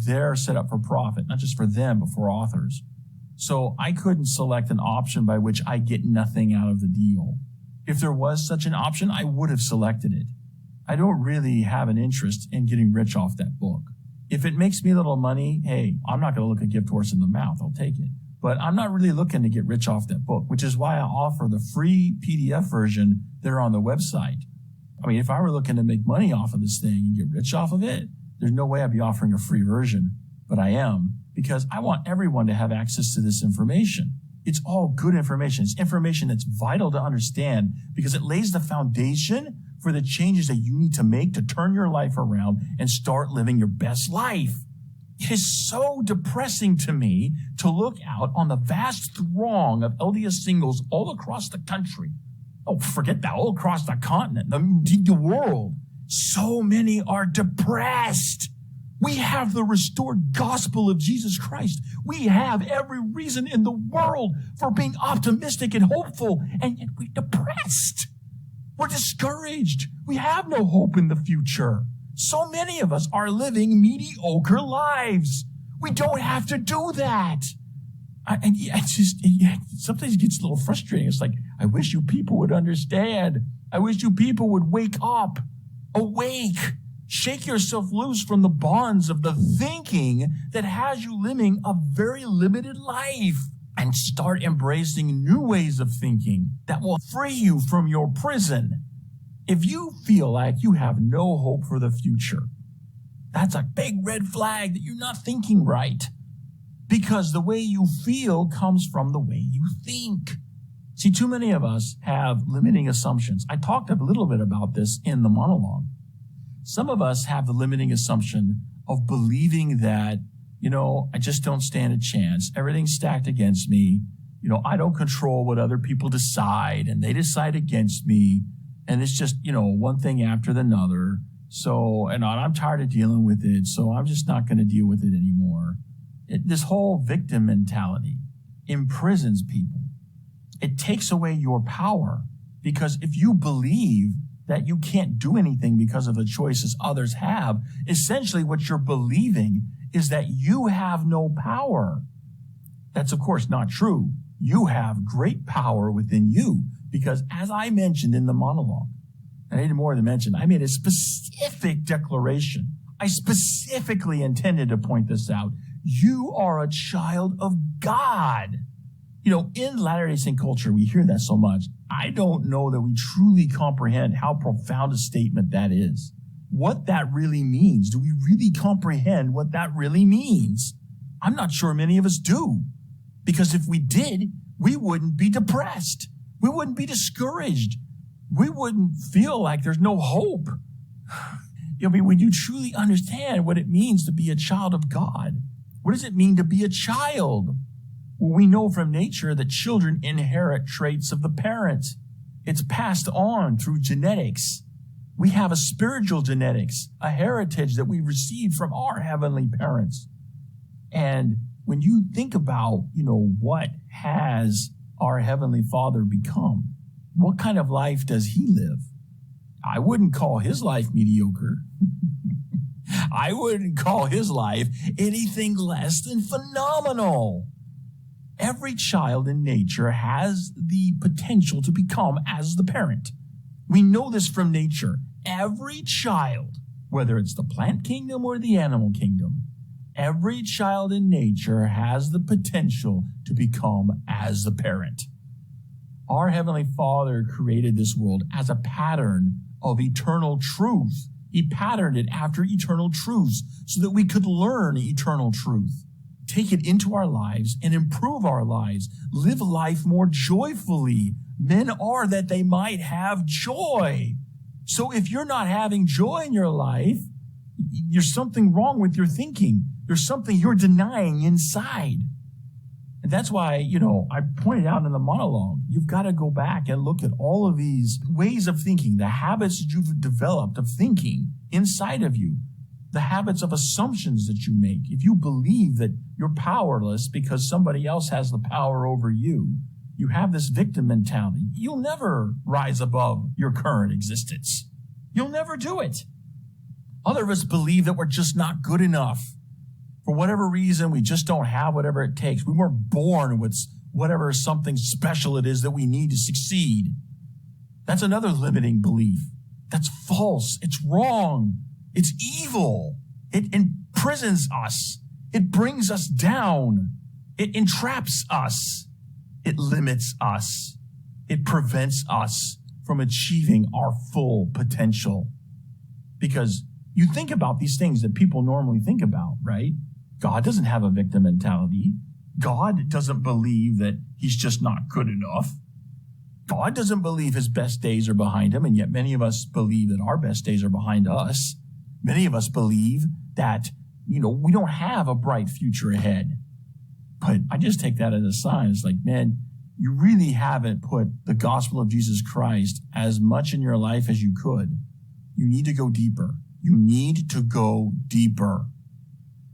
they're set up for profit, not just for them, but for authors. So I couldn't select an option by which I get nothing out of the deal. If there was such an option, I would have selected it. I don't really have an interest in getting rich off that book. If it makes me a little money, hey, I'm not going to look a gift horse in the mouth. I'll take it. But I'm not really looking to get rich off that book, which is why I offer the free PDF version there on the website. I mean, if I were looking to make money off of this thing and get rich off of it, there's no way I'd be offering a free version. But I am, because I want everyone to have access to this information. It's all good information. It's information that's vital to understand because it lays the foundation for the changes that you need to make to turn your life around and start living your best life. It is so depressing to me to look out on the vast throng of LDS singles all across the country. Oh, forget that, all across the continent, the world. So many are depressed. We have the restored gospel of Jesus Christ. We have every reason in the world for being optimistic and hopeful, and yet we're depressed. We're discouraged. We have no hope in the future. So many of us are living mediocre lives. We don't have to do that. Sometimes it gets a little frustrating. It's like, I wish you people would understand. I wish you people would wake up, awake. Shake yourself loose from the bonds of the thinking that has you living a very limited life and start embracing new ways of thinking that will free you from your prison. If you feel like you have no hope for the future, that's a big red flag that you're not thinking right, because the way you feel comes from the way you think. See, too many of us have limiting assumptions. I talked a little bit about this in the monologue. Some of us have the limiting assumption of believing that, I just don't stand a chance. Everything's stacked against me. I don't control what other people decide, and they decide against me. And it's just, one thing after another. So, and I'm tired of dealing with it. So I'm just not going to deal with it anymore. This whole victim mentality imprisons people. It takes away your power, because if you believe that you can't do anything because of the choices others have, essentially what you're believing is that you have no power. That's, of course, not true. You have great power within you, because as I mentioned in the monologue, and I did more than mention, I made a specific declaration. I specifically intended to point this out. You are a child of God. In Latter-day Saint culture, we hear that so much. I don't know that we truly comprehend how profound a statement that is. What that really means. Do we really comprehend what that really means? I'm not sure many of us do. Because if we did, we wouldn't be depressed. We wouldn't be discouraged. We wouldn't feel like there's no hope. When you truly understand what it means to be a child of God, what does it mean to be a child? Well, we know from nature that children inherit traits of the parent. It's passed on through genetics. We have a spiritual genetics, a heritage that we received from our heavenly parents. And when you think about, what has our Heavenly Father become? What kind of life does he live? I wouldn't call his life mediocre. I wouldn't call his life anything less than phenomenal. Every child in nature has the potential to become as the parent. We know this from nature. Every child, whether it's the plant kingdom or the animal kingdom, every child in nature has the potential to become as the parent. Our Heavenly Father created this world as a pattern of eternal truth. He patterned it after eternal truths so that we could learn eternal truth, take it into our lives and improve our lives, live life more joyfully. Men are that they might have joy. So if you're not having joy in your life, there's something wrong with your thinking. There's something you're denying inside. And that's why, I pointed out in the monologue, you've got to go back and look at all of these ways of thinking, the habits that you've developed of thinking inside of you, the habits of assumptions that you make. If you believe that you're powerless because somebody else has the power over you, you have this victim mentality. You'll never rise above your current existence. You'll never do it. Other of us believe that we're just not good enough. For whatever reason, we just don't have whatever it takes. We weren't born with whatever something special it is that we need to succeed. That's another limiting belief. That's false. It's wrong. It's evil. It imprisons us. It brings us down. It entraps us. It limits us. It prevents us from achieving our full potential. Because you think about these things that people normally think about, right? God doesn't have a victim mentality. God doesn't believe that he's just not good enough. God doesn't believe his best days are behind him, and yet many of us believe that our best days are behind us. Many of us believe that, we don't have a bright future ahead. But I just take that as a sign. It's like, man, you really haven't put the gospel of Jesus Christ as much in your life as you could. You need to go deeper. You need to go deeper.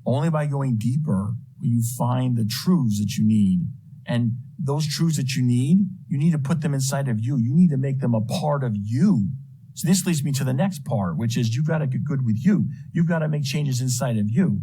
Only by going deeper will you find the truths that you need. And those truths that you need to put them inside of you. You need to make them a part of you. So this leads me to the next part, which is you've got to get good with you. You've got to make changes inside of you.